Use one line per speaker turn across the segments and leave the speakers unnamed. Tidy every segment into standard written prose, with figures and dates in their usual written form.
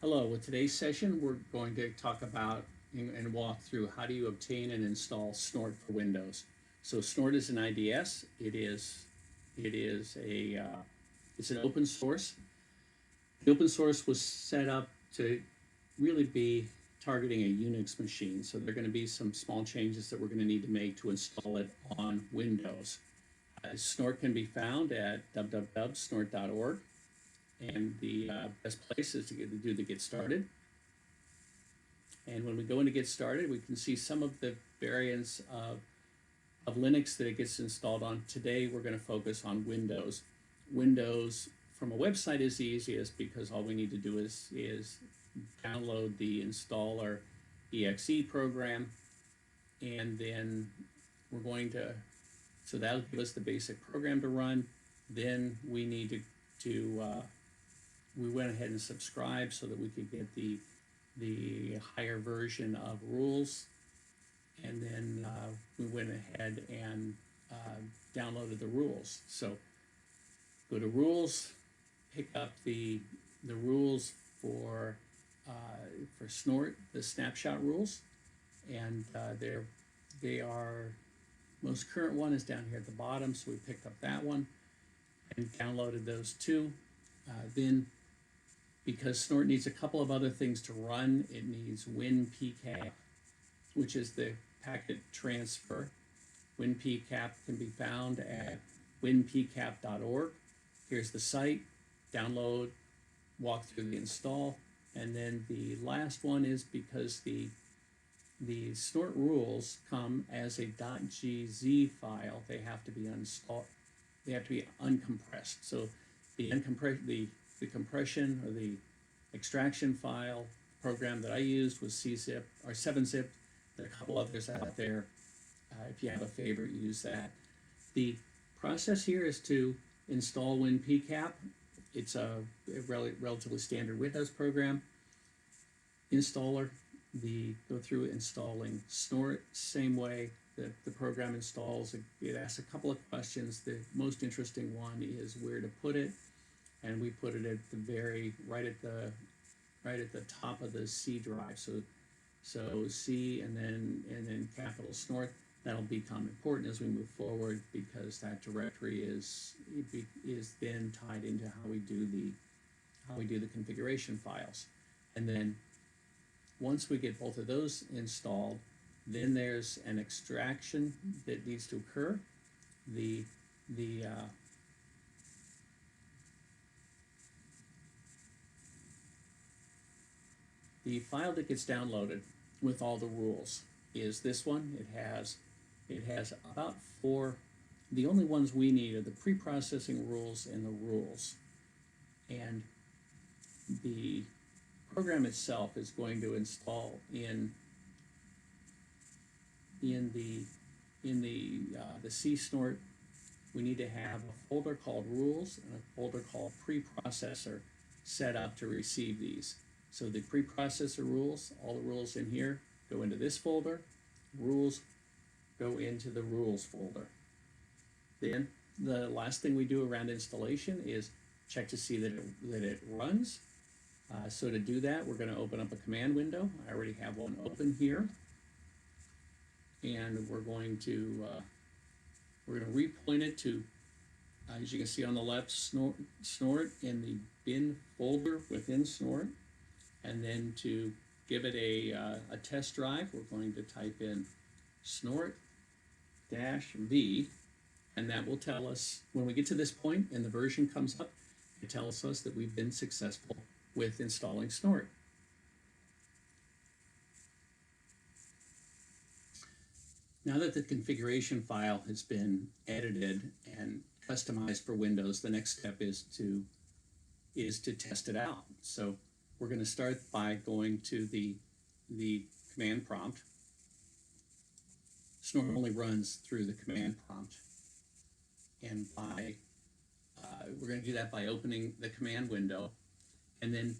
Hello, with today's session, we're going to talk about and walk through how do you obtain and install Snort for Windows. So Snort is an IDS. It's an open source. The open source was set up to really be targeting a Unix machine. So there are going to be some small changes that we're going to need to make to install it on Windows. Snort can be found at www.snort.org. And the best place is to do the get started. And when we go into get started, we can see some of the variants of Linux that it gets installed on. Today, we're going to focus on Windows. Windows from a website is the easiest because all we need to do is download the installer exe program. And then we're going to, so that'll give us the basic program to run. Then we need we went ahead and subscribed so that we could get the higher version of rules, and then we went ahead and downloaded the rules. So go to rules, pick up the rules for Snort, the snapshot rules, and they are most current one is down here at the bottom. So we picked up that one and downloaded those two. Then, because Snort needs a couple of other things to run, it needs WinPcap, which is the packet transfer. WinPcap can be found at winpcap.org. Here's the site, download, walk through the install, and then the last one is because the Snort rules come as a .gz file. They have to be uncompressed. So the compression or the extraction file program that I used was czip or 7-zip. There are a couple others out there. If you have a favorite, use that. The process here is to install WinPcap. It's a relatively standard Windows program. Installer, go through installing Snort, same way that the program installs. It asks a couple of questions. The most interesting one is where to put it, and we put it at the right at the top of the C drive. So C and then capital Snort. That'll become important as we move forward because that directory is then tied into how we do the configuration files. And then once we get both of those installed, then there's an extraction that needs to occur. The file that gets downloaded with all the rules is this one. It has about 4. The only ones we need are the pre-processing rules and the rules. And the program itself is going to install in the C Snort. We need to have a folder called rules and a folder called preprocessor set up to receive these. So the preprocessor rules, all the rules in here go into this folder. Rules go into the rules folder. Then the last thing we do around installation is check to see that it runs. So to do that, we're going to open up a command window. I already have one open here, and we're going to repoint it to, as you can see on the left, Snort in the bin folder within Snort, and then to give it a test drive, we're going to type in Snort-V, and that will tell us when we get to this point and the version comes up, it tells us that we've been successful with installing Snort. Now that the configuration file has been edited and customized for Windows, the next step is to test it out. So we're going to start by going to the command prompt. Snort only runs through the command prompt, and we're going to do that by opening the command window. And then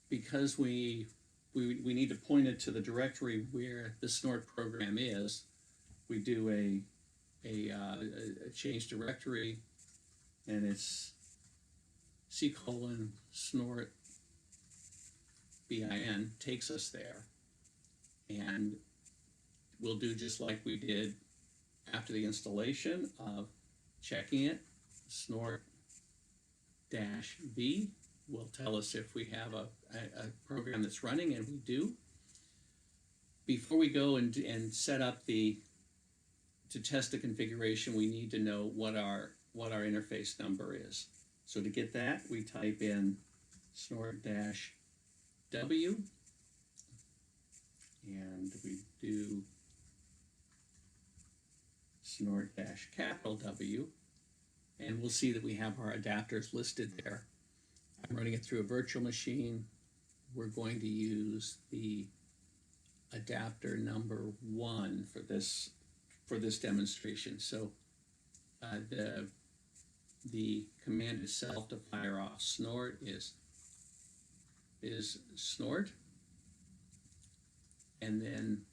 because we need to point it to the directory where the Snort program is, we do a change directory, and it's C:/Snort bin takes us there, and we'll do just like we did after the installation of checking it. Snort -v will tell us if we have a program that's running, and we do. Before we go and set up to test the configuration, we need to know what our interface number is. So to get that, we type in Snort -w, and we do Snort -W, and we'll see that we have our adapters listed there. I'm running it through a virtual machine. We're going to use the adapter number 1 for this demonstration. So the command itself to fire off Snort is Snort, and then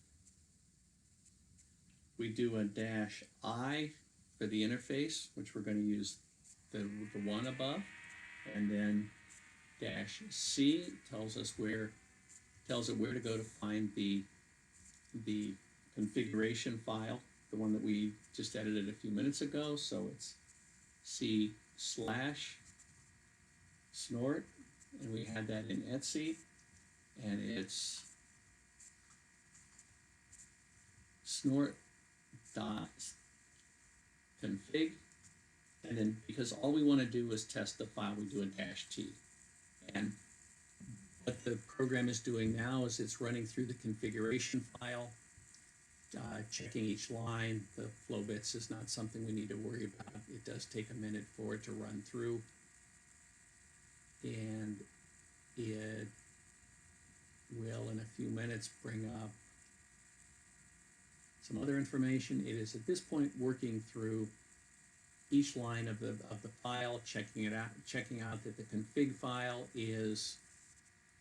we do a -I for the interface, which we're going to use the one above, and then -C tells it where to go to find the configuration file, the one that we just edited a few minutes ago. So it's C/Snort, and we had that in Etsy, and it's snort.config, and then because all we want to do is test the file, we do a -T. And what the program is doing now is it's running through the configuration file, checking each line. The flow bits is not something we need to worry about. It does take a minute for it to run through, and it will in a few minutes bring up some other information. It is at this point working through each line of the file, checking out that the config file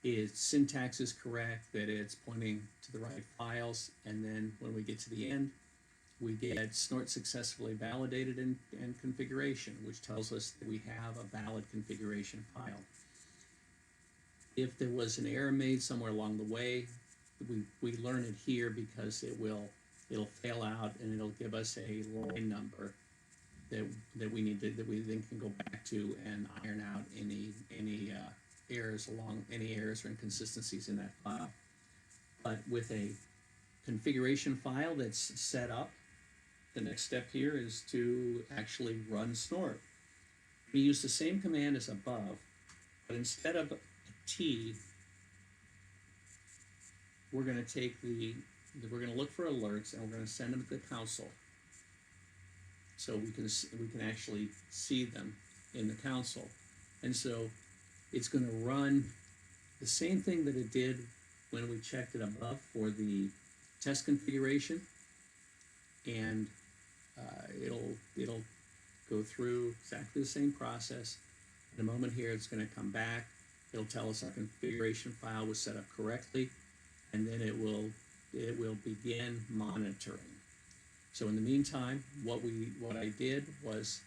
its syntax is correct, that it's pointing to the right files, and then when we get to the end, we get Snort successfully validated and configuration, which tells us that we have a valid configuration file. If there was an error made somewhere along the way, we learn it here because it'll fail out, and it'll give us a line number that we then can go back to and iron out any errors or inconsistencies in that file. But with a configuration file that's set up, the next step here is to actually run Snort. We use the same command as above, but instead of a T, we're going to we're going to look for alerts, and we're going to send them to the console, so we can actually see them in the console. And so it's going to run the same thing that it did when we checked it above for the test configuration, and it'll go through exactly the same process. In a moment here, it's going to come back. It'll tell us our configuration file was set up correctly, and then it will begin monitoring. So in the meantime, what I did was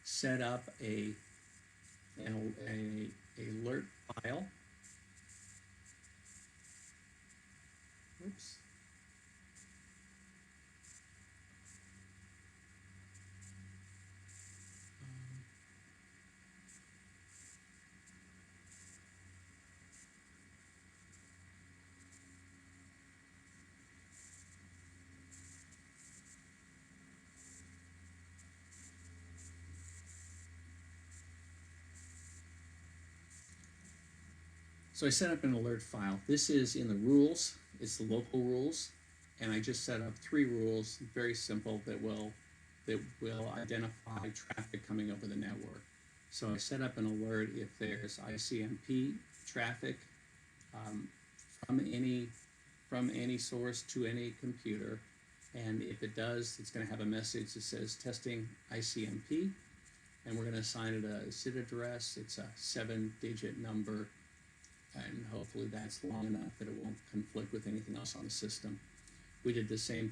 set up an alert file. Oops. So I set up an alert file. This is in the rules. It's the local rules, and I just set up 3 rules, very simple, that will identify traffic coming over the network. So I set up an alert if there's ICMP traffic from any source to any computer, and if it does, it's going to have a message that says testing ICMP, and we're going to assign it a SID address. It's a 7-digit number, and hopefully that's long enough that it won't conflict with anything else on the system. I did the same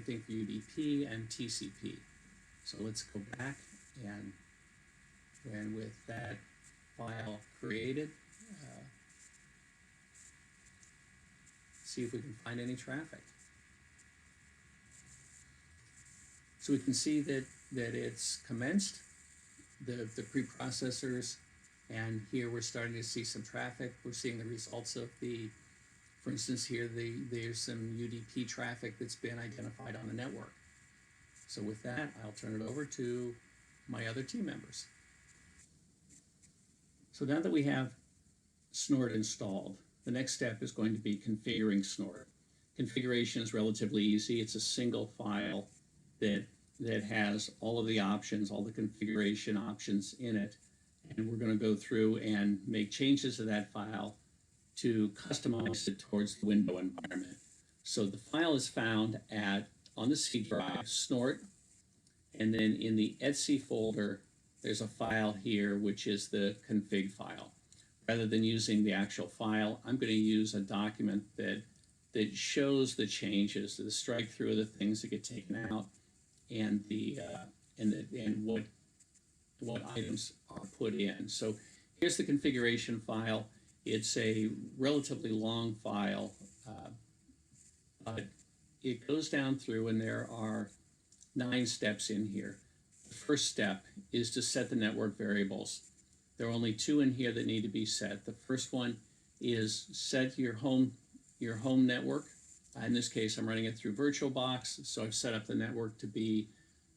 thing for UDP and TCP. So let's go back, and with that file created, see if we can find any traffic. So we can see that it's commenced, the preprocessors, and here we're starting to see some traffic. We're seeing the results of for instance here, there's some UDP traffic that's been identified on the network. So with that, I'll turn it over to my other team members. So now that we have Snort installed, the next step is going to be configuring Snort. Configuration is relatively easy. It's a single file that has all of the options, all the configuration options in it. And we're going to go through and make changes to that file to customize it towards the window environment. So the file is found on the C drive, Snort, and then in the etc folder, there's a file here, which is the config file. Rather than using the actual file, I'm going to use a document that shows the changes, the strike through of the things that get taken out, and what items are put in. So here's the configuration file. It's a relatively long file, but it goes down through, and there are 9 steps in here. The first step is to set the network variables. There are only 2 in here that need to be set. The first one is set your home network. In this case, I'm running it through VirtualBox, so I've set up the network to be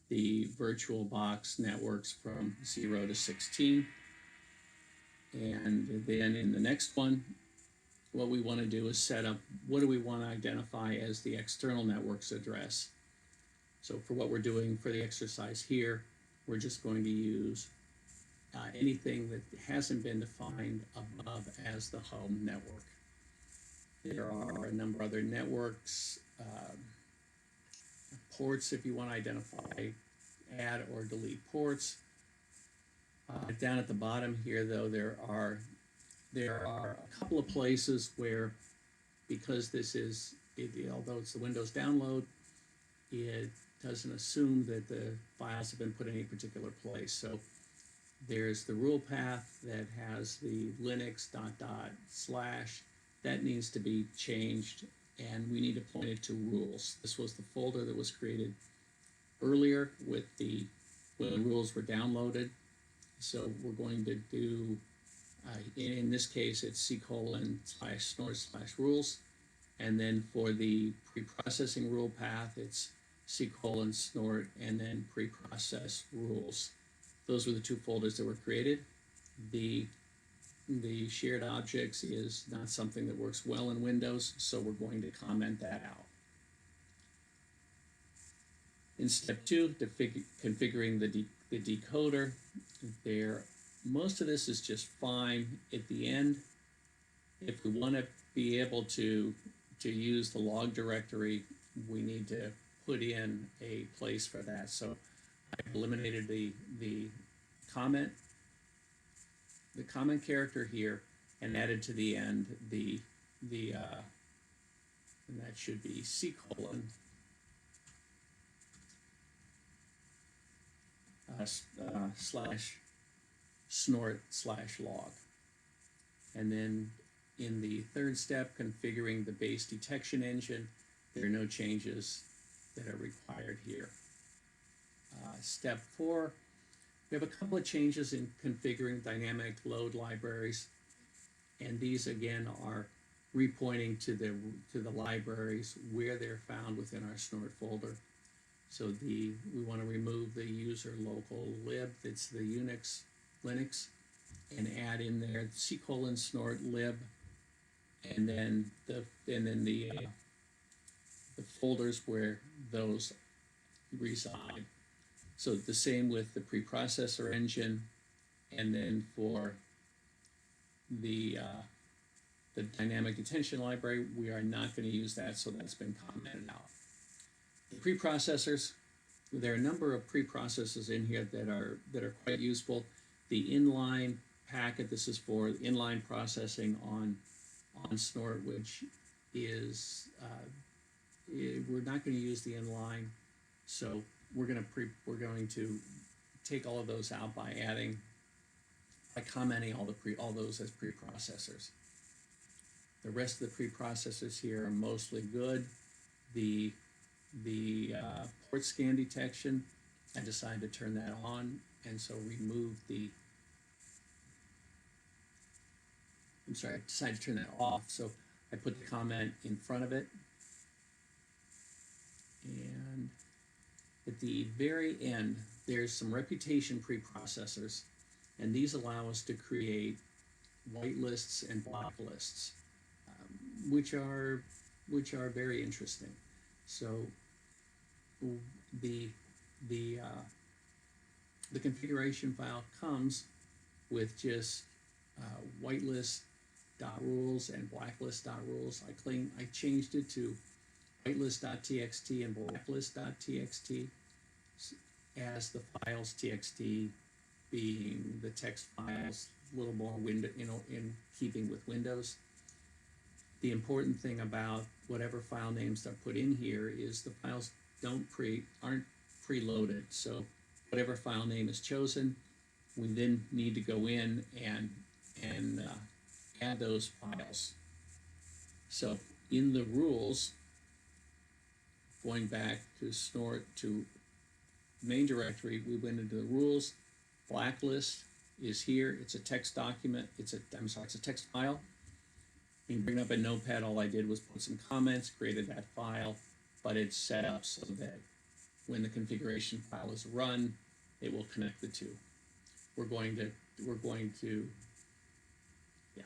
the VirtualBox networks from 0 to 16. And then in the next one, what we want to do is set up what do we want to identify as the external network's address. So for what we're doing for the exercise here, we're just going to use anything that hasn't been defined above as the home network. There are a number of other networks, ports if you want to identify, add or delete ports. Down at the bottom here, though, there are a couple of places where, because this is, although it's the Windows download, it doesn't assume that the files have been put in any particular place. So there's the rule path that has the Linux ... that needs to be changed, and we need to point it to rules. This was the folder that was created earlier when the rules were downloaded. So we're going to do, in this case, it's C:/Snort/rules. And then for the preprocessing rule path, it's C:/Snort and then preprocess rules. Those were the 2 folders that were created. The shared objects is not something that works well in Windows, so we're going to comment that out. In step 2, configuring the decoder, most of this is just fine. At the end, if we want to be able to use the log directory, we need to put in a place for that. So I've eliminated the comment character here and added to the end and that should be C:/Snort/log. And then in the third step, configuring the base detection engine, there are no changes that are required here. Step 4, we have a couple of changes in configuring dynamic load libraries, and these again are repointing to the libraries where they're found within our Snort folder. So we want to remove the user local lib, that's the Linux, and add in there C:/Snort lib, and then the folders where those reside. So the same with the preprocessor engine, and then for the dynamic detention library, we are not going to use that, so that's been commented out. The preprocessors, there are a number of preprocessors in here that are quite useful. The inline packet, this is for inline processing on Snort, which is we're not going to use the inline, so we're going to take all of those out by commenting all those as preprocessors. The rest of the preprocessors here are mostly good. The port scan detection, I decided to turn that on, and so remove the, I'm sorry, I decided to turn that off, so I put the comment in front of it. And at the very end, there's some reputation preprocessors, and these allow us to create whitelists and block lists, which are very interesting. So the configuration file comes with just whitelist.rules and blacklist.rules. I changed it to whitelist.txt and blacklist.txt as the files txt being the text files, a little more window, in keeping with Windows. The important thing about whatever file names are put in here is the files aren't preloaded. So whatever file name is chosen, we then need to go in and add those files. So in the rules, going back to Snort to main directory, we went into the rules. Blacklist is here. It's a text document. It's a text file. You can bring up a notepad. All I did was put some comments, created that file, but it's set up so that when the configuration file is run, it will connect the two. We're going to, yeah.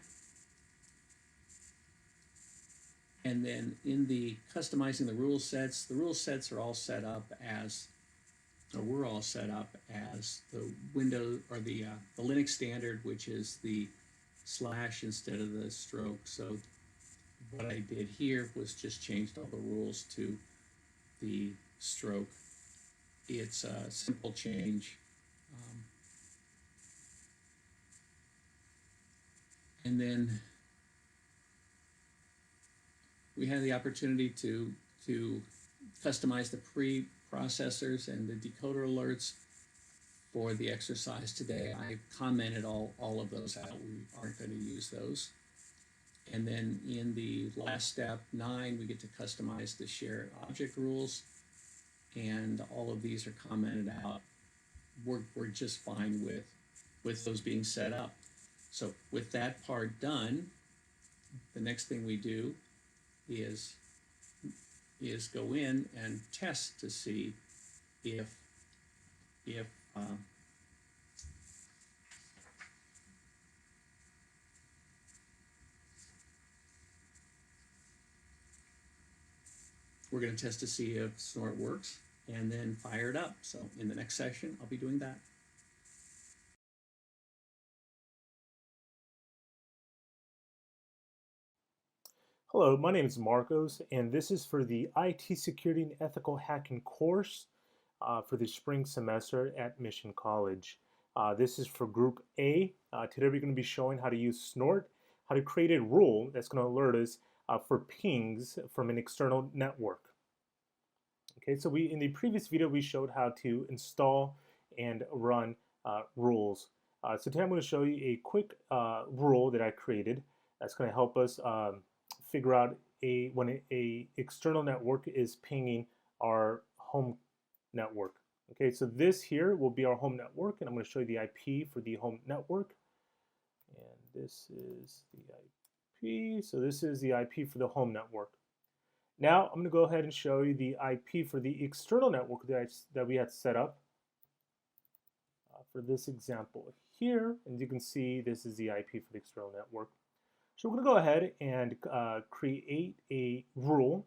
And then in the customizing the rule sets are all set up as, or we're all set up as the Windows or the Linux standard, which is the / instead of the stroke. So what I did here was just changed all the rules to the stroke. It's a simple change. And then we had the opportunity to customize the preprocessors and the decoder alerts for the exercise today. I commented all of those out. We aren't going to use those. And then in the last step, 9, we get to customize the shared object rules. And all of these are commented out. We're just fine with those being set up. So with that part done, the next thing we do is go in and test to see if we're going to test to see if Snort works and then fire it up. So in the next session, I'll be doing that.
Hello, my name is Marcos, and this is for the IT Security and Ethical Hacking course for the spring semester at Mission College. This is for Group A. Today we're going to be showing how to use Snort, how to create a rule that's going to alert us for pings from an external network. Okay, so in the previous video we showed how to install and run rules. So today I'm going to show you a quick rule that I created that's going to help us figure out when a external network is pinging our home network. Okay, so this here will be our home network, and I'm going to show you the IP for the home network. And this is the IP. So this is the IP for the home network. Now I'm going to go ahead and show you the IP for the external network that we had set up for this example here. And you can see this is the IP for the external network. So we're going to go ahead and create a rule,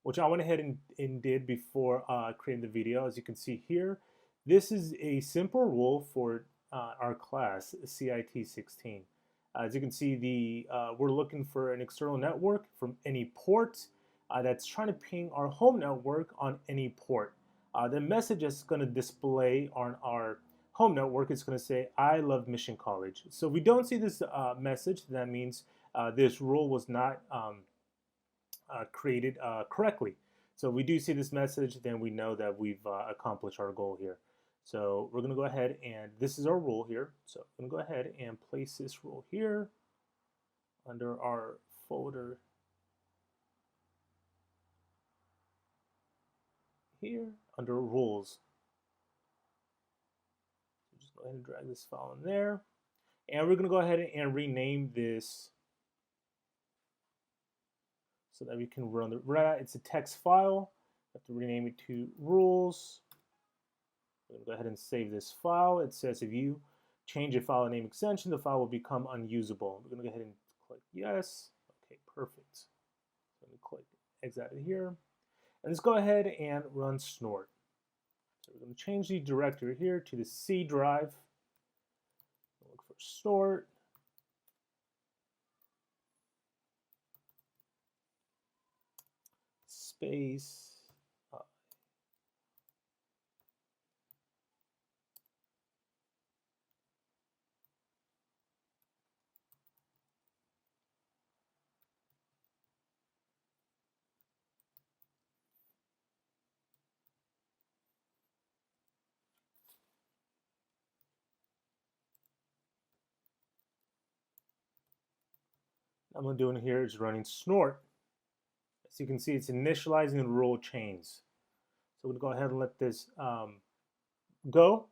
which I went ahead and did before creating the video. As you can see here, this is a simple rule for our class, CIT 16. As you can see, we're looking for an external network from any port that's trying to ping our home network on any port. The message that's going to display on our home network is going to say, I love Mission College. So if we don't see this message, that means this rule was not created correctly. So if we do see this message, then we know that we've accomplished our goal here. So we're going to go ahead and this is our rule here. So I'm going to go ahead and place this rule here under our folder here under rules. So just go ahead and drag this file in there. And we're going to go ahead and rename this so that we can run the, it's a text file. We have to rename it to rules. We're going to go ahead and save this file. It says if you change a file name extension, the file will become unusable. We're going to go ahead and click yes. Okay, perfect. So let me click exit out of here. And let's go ahead and run Snort. So we're going to change the directory here to the C drive. Look for Snort. Space. I'm going to do in here is running Snort. As you can see, it's initializing the rule chains. So we're going to go ahead and let this go.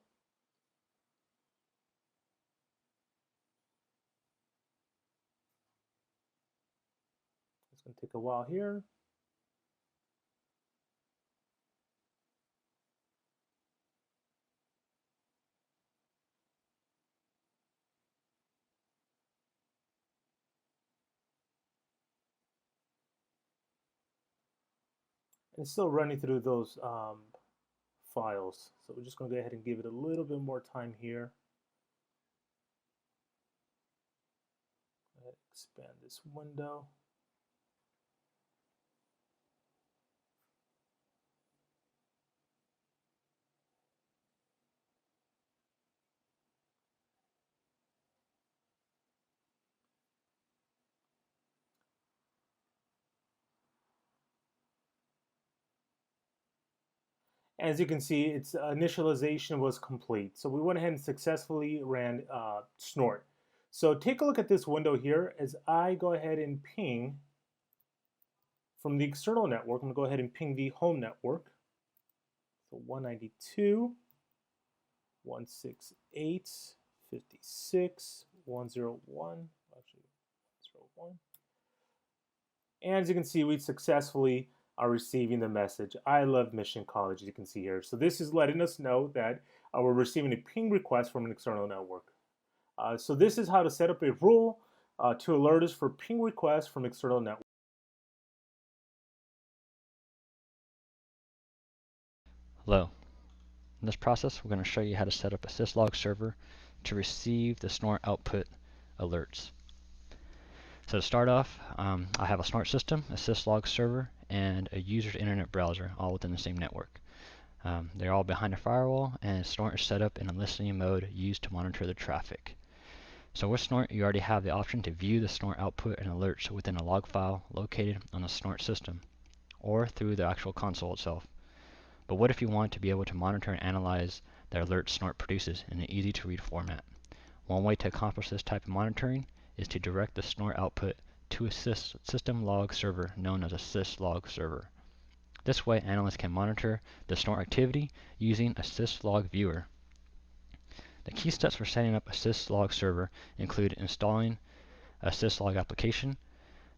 It's going to take a while here. And it's still running through those files. So we're just going to go ahead and give it a little bit more time here. Expand this window. As you can see, its initialization was complete. So we went ahead and successfully ran Snort. So take a look at this window here as I go ahead and ping from the external network. I'm going to go ahead and ping the home network. So 192.168.56.101. Actually, 101. And as you can see, we successfully are receiving the message, I love Mission College, as you can see here. So this is letting us know that we're receiving a ping request from an external network. So this is how to set up a rule to alert us for ping requests from external networks.
Hello. In this process, we're going to show you how to set up a syslog server to receive the Snort output alerts. So to start off, I have a Snort system, a syslog server, and a user's internet browser, all within the same network. They're all behind a firewall, and Snort is set up in a listening mode used to monitor the traffic. So with Snort, you already have the option to view the Snort output and alerts within a log file located on the Snort system, or through the actual console itself. But what if you want to be able to monitor and analyze the alerts Snort produces in an easy-to-read format? One way to accomplish this type of monitoring is to direct the Snort output to a system log server known as a syslog server. This way, analysts can monitor the Snort activity using a syslog viewer. The key steps for setting up a syslog server include installing a syslog application,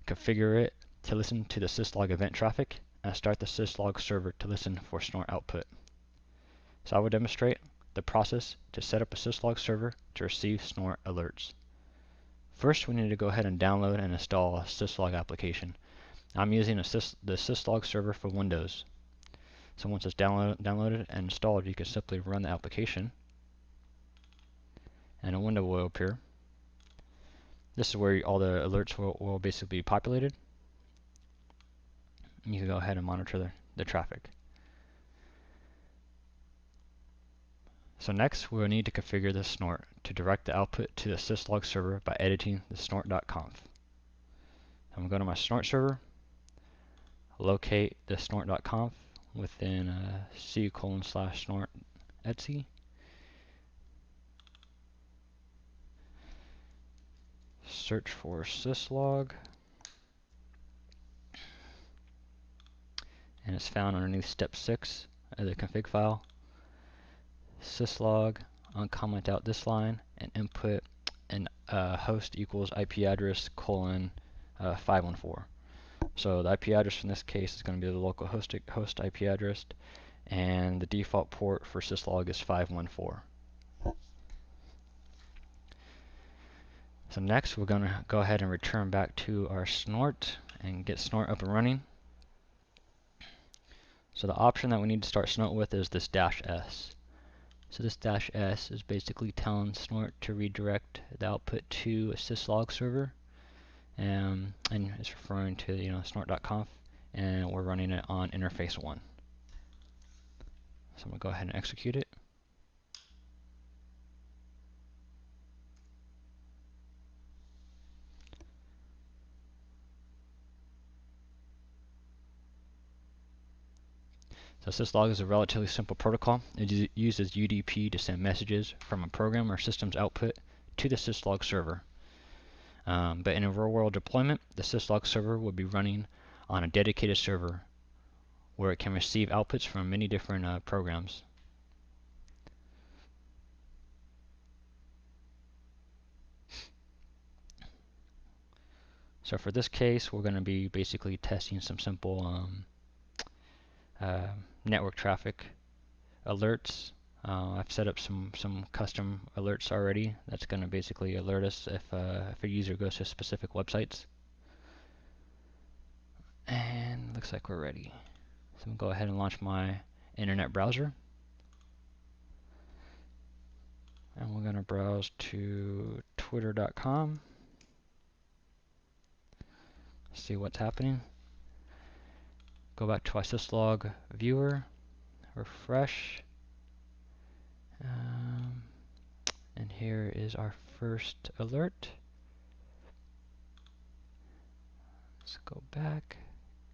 configure it to listen to the syslog event traffic, and start the syslog server to listen for Snort output. So I will demonstrate the process to set up a syslog server to receive Snort alerts. First, we need to go ahead and download and install a syslog application. I'm using the syslog server for Windows. So once it's downloaded and installed, you can simply run the application, and a window will appear. This is where all the alerts will basically be populated. You can go ahead and monitor the traffic. So next, we will need to configure the Snort to direct the output to the syslog server by editing the snort.conf. I'm going to go to my Snort server, locate the snort.conf within c:/snort etc. search for syslog, and it's found underneath step 6 of the config file. Syslog, uncomment out this line, and input an host equals IP address colon 514. So the IP address in this case is going to be the local host IP address, and the default port for syslog is 514. So next we're going to go ahead and return back to our Snort and get Snort up and running. So the option that we need to start Snort with is this -s. So this -s is basically telling Snort to redirect the output to a syslog server, and it's referring to snort.conf, and we're running it on interface 1. So I'm going to go ahead and execute it. So syslog is a relatively simple protocol. It uses UDP to send messages from a program or system's output to the syslog server. But in a real-world deployment, the syslog server will be running on a dedicated server where it can receive outputs from many different programs. So for this case, we're going to be basically testing some simple network traffic alerts. I've set up some custom alerts already. That's going to basically alert us if a user goes to specific websites. And looks like we're ready. So I'm going to go ahead and launch my internet browser. And we're going to browse to twitter.com. See what's happening. Go back to our syslog viewer. Refresh. And here is our first alert. Let's go back,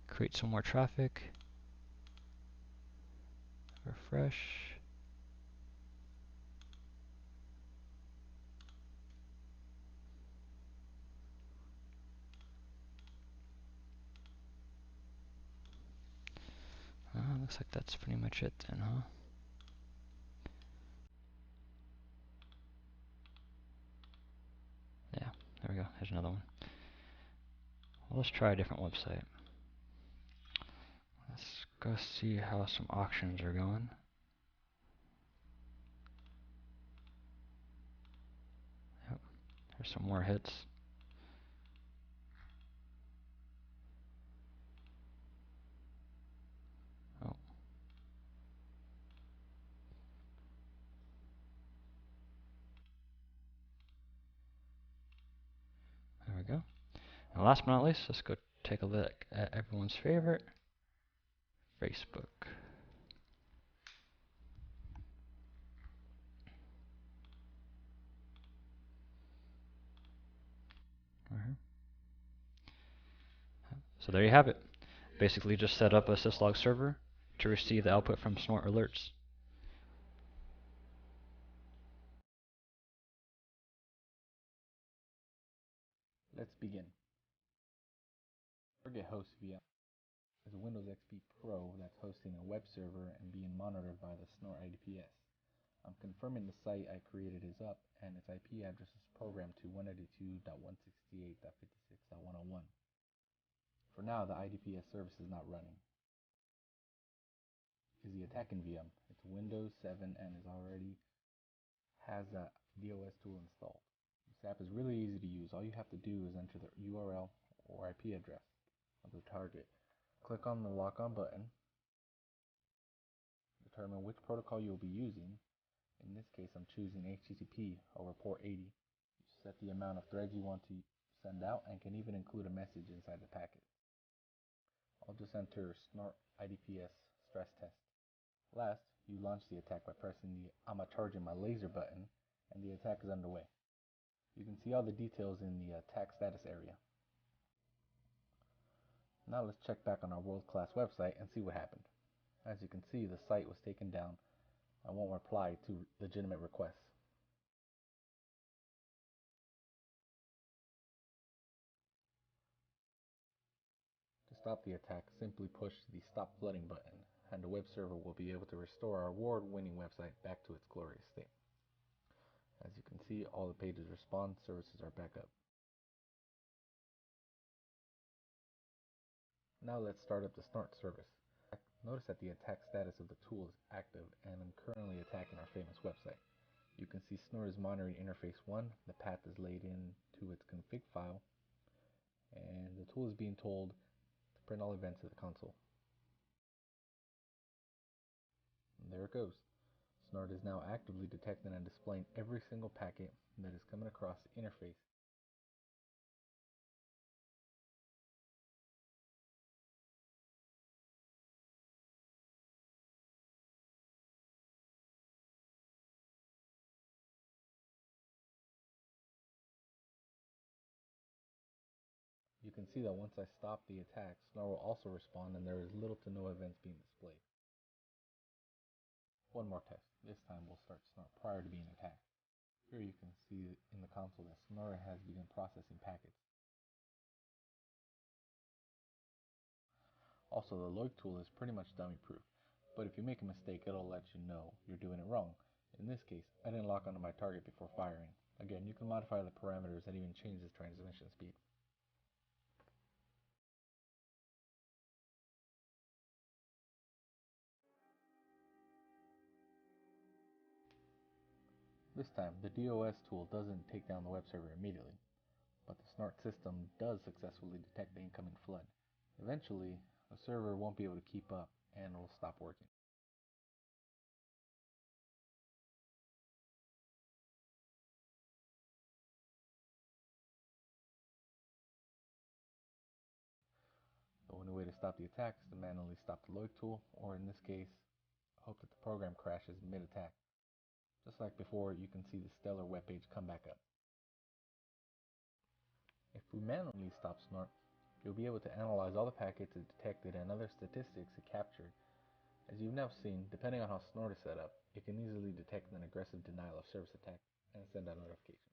create some more traffic, refresh. Looks like that's pretty much it then, huh? Yeah, there we go. Here's another one. Well, let's try a different website. Let's go see how some auctions are going. Yep, there's some more hits. Oh. There we go. And last but not least, let's go take a look at everyone's favorite, Facebook. So there you have it. Basically just set up a syslog server to receive the output from Snort alerts.
Let's begin. Target host VM is a Windows XP Pro that's hosting a web server and being monitored by the Snort IPS. I'm confirming the site I created is up and its IP address is programmed to 192.168.56.101. For now, the IDS service is not running. Is the attacking VM? It's Windows 7 and has a DOS tool installed. This app is really easy to use. All you have to do is enter the URL or IP address of the target. Click on the lock on button. Determine which protocol you will be using. In this case, I'm choosing HTTP over port 80. You set the amount of threads you want to send out and can even include a message inside the packet. I'll just enter Snort IDS stress test. Last, you launch the attack by pressing the I'm charging my laser button, and the attack is underway. You can see all the details in the attack status area. Now let's check back on our world-class website and see what happened. As you can see, the site was taken down and won't reply to legitimate requests. stop the attack, simply push the Stop Flooding button, and the web server will be able to restore our award-winning website back to its glorious state. As you can see, all the pages respond, services are back up. Now let's start up the Snort service. Notice that the attack status of the tool is active and I'm currently attacking our famous website. You can see Snort is monitoring interface 1, the path is laid into its config file, and the tool is being told to print all events to the console. And there it goes. Snort is now actively detecting and displaying every single packet that is coming across the interface. You can see that once I stop the attack, Snort will also respond and there is little to no events being displayed. One more test. This time we'll start Snort prior to being attacked. Here you can see in the console that Snort has begun processing packets. Also, the loik tool is pretty much dummy proof, but if you make a mistake it'll let you know you're doing it wrong. In this case, I didn't lock onto my target before firing. Again, you can modify the parameters and even change the transmission speed. This time, the DOS tool doesn't take down the web server immediately, but the Snort system does successfully detect the incoming flood. Eventually, the server won't be able to keep up and will stop working. The only way to stop the attack is to manually stop the loik tool, or in this case, hope that the program crashes mid-attack. Just like before, you can see the stellar webpage come back up. If we manually stop Snort, you'll be able to analyze all the packets it detected and other statistics it captured. As you've now seen, depending on how Snort is set up, it can easily detect an aggressive denial of service attack and send out notifications.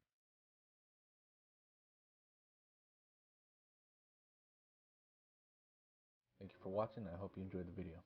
Thank you for watching, and I hope you enjoyed the video.